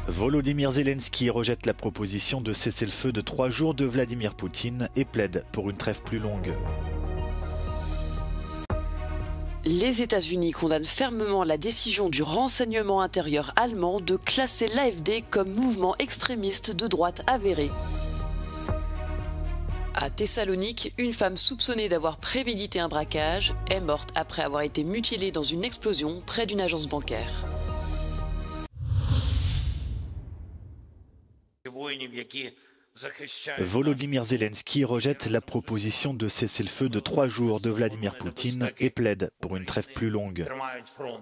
Volodymyr Zelensky rejette la proposition de cessez-le-feu de 3 jours de Vladimir Poutine et plaide pour une trêve plus longue. Les États-Unis condamnent fermement la décision du renseignement intérieur allemand de classer l'AfD comme mouvement extrémiste de droite avéré. À Thessalonique, une femme soupçonnée d'avoir prémédité un braquage est morte après avoir été mutilée dans une explosion près d'une agence bancaire. Volodymyr Zelensky rejette la proposition de cessez-le-feu de 3 jours de Vladimir Poutine et plaide pour une trêve plus longue.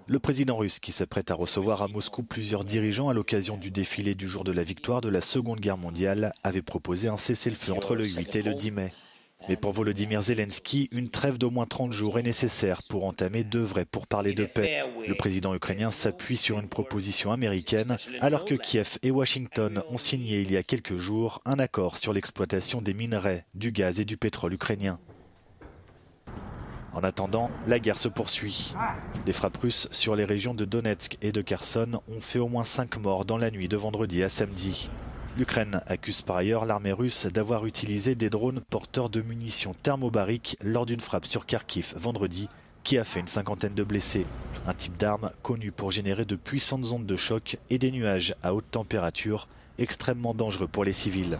Le président russe, qui s'apprête à recevoir à Moscou plusieurs dirigeants à l'occasion du défilé du jour de la victoire de la Seconde Guerre mondiale, avait proposé un cessez-le-feu entre le 8 et le 10 mai. Mais pour Volodymyr Zelensky, une trêve d'au moins 30 jours est nécessaire pour entamer de vrais pourparlers de paix. Le président ukrainien s'appuie sur une proposition américaine, alors que Kiev et Washington ont signé il y a quelques jours un accord sur l'exploitation des minerais, du gaz et du pétrole ukrainien. En attendant, la guerre se poursuit. Des frappes russes sur les régions de Donetsk et de Kherson ont fait au moins 5 morts dans la nuit de vendredi à samedi. L'Ukraine accuse par ailleurs l'armée russe d'avoir utilisé des drones porteurs de munitions thermobariques lors d'une frappe sur Kharkiv vendredi, qui a fait une 50aine de blessés. Un type d'arme connu pour générer de puissantes ondes de choc et des nuages à haute température, extrêmement dangereux pour les civils.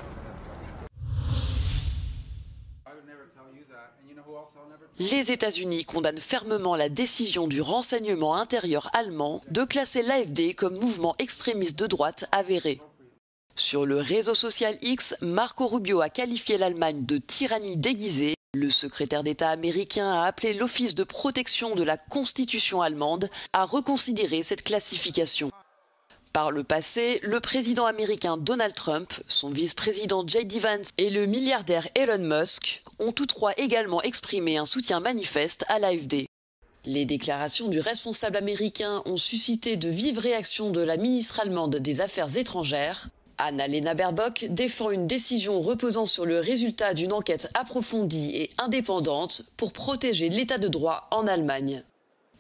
Les États-Unis condamnent fermement la décision du renseignement intérieur allemand de classer l'AfD comme mouvement extrémiste de droite avéré. Sur le réseau social X, Marco Rubio a qualifié l'Allemagne de tyrannie déguisée. Le secrétaire d'État américain a appelé l'Office de protection de la Constitution allemande à reconsidérer cette classification. Par le passé, le président américain Donald Trump, son vice-président J.D. Vance et le milliardaire Elon Musk ont tous trois également exprimé un soutien manifeste à l'AfD. Les déclarations du responsable américain ont suscité de vives réactions de la ministre allemande des Affaires étrangères. Annalena Baerbock défend une décision reposant sur le résultat d'une enquête approfondie et indépendante pour protéger l'état de droit en Allemagne.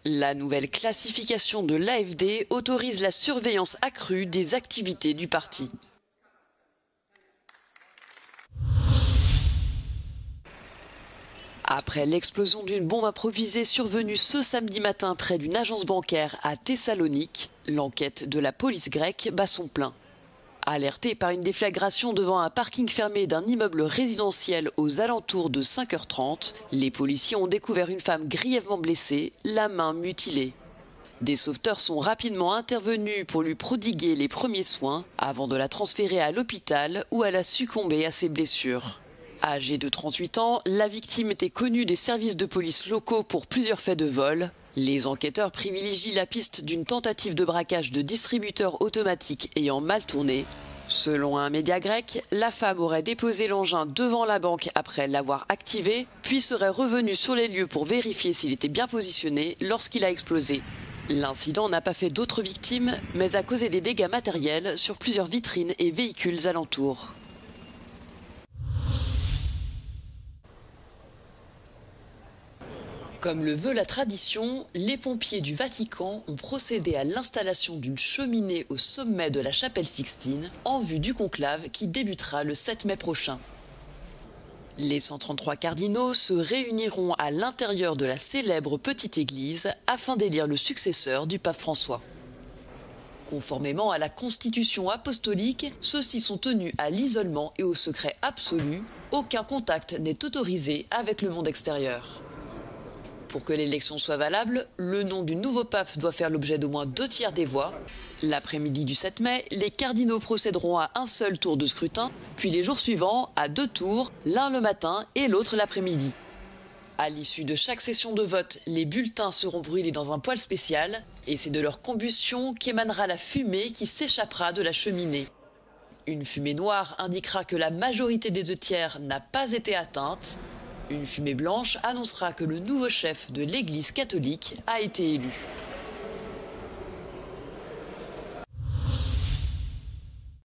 La nouvelle classification de l'AfD autorise la surveillance accrue des activités du parti. Après l'explosion d'une bombe improvisée survenue ce samedi matin près d'une agence bancaire à Thessalonique, l'enquête de la police grecque bat son plein. Alertés par une déflagration devant un parking fermé d'un immeuble résidentiel aux alentours de 5h30, les policiers ont découvert une femme grièvement blessée, la main mutilée. Des sauveteurs sont rapidement intervenus pour lui prodiguer les premiers soins avant de la transférer à l'hôpital où elle a succombé à ses blessures. Âgée de 38 ans, la victime était connue des services de police locaux pour plusieurs faits de vol. Les enquêteurs privilégient la piste d'une tentative de braquage de distributeur automatique ayant mal tourné. Selon un média grec, la femme aurait déposé l'engin devant la banque après l'avoir activé, puis serait revenue sur les lieux pour vérifier s'il était bien positionné lorsqu'il a explosé. L'incident n'a pas fait d'autres victimes, mais a causé des dégâts matériels sur plusieurs vitrines et véhicules alentours. Comme le veut la tradition, les pompiers du Vatican ont procédé à l'installation d'une cheminée au sommet de la chapelle Sixtine en vue du conclave qui débutera le 7 mai prochain. Les 133 cardinaux se réuniront à l'intérieur de la célèbre petite église afin d'élire le successeur du pape François. Conformément à la constitution apostolique, ceux-ci sont tenus à l'isolement et au secret absolu. Aucun contact n'est autorisé avec le monde extérieur. Pour que l'élection soit valable, le nom du nouveau pape doit faire l'objet d'au moins 2/3 des voix. L'après-midi du 7 mai, les cardinaux procéderont à un seul tour de scrutin, puis les jours suivants à 2 tours, l'un le matin et l'autre l'après-midi. À l'issue de chaque session de vote, les bulletins seront brûlés dans un poêle spécial et c'est de leur combustion qu'émanera la fumée qui s'échappera de la cheminée. Une fumée noire indiquera que la majorité des 2/3 n'a pas été atteinte. Une fumée blanche annoncera que le nouveau chef de l'Église catholique a été élu.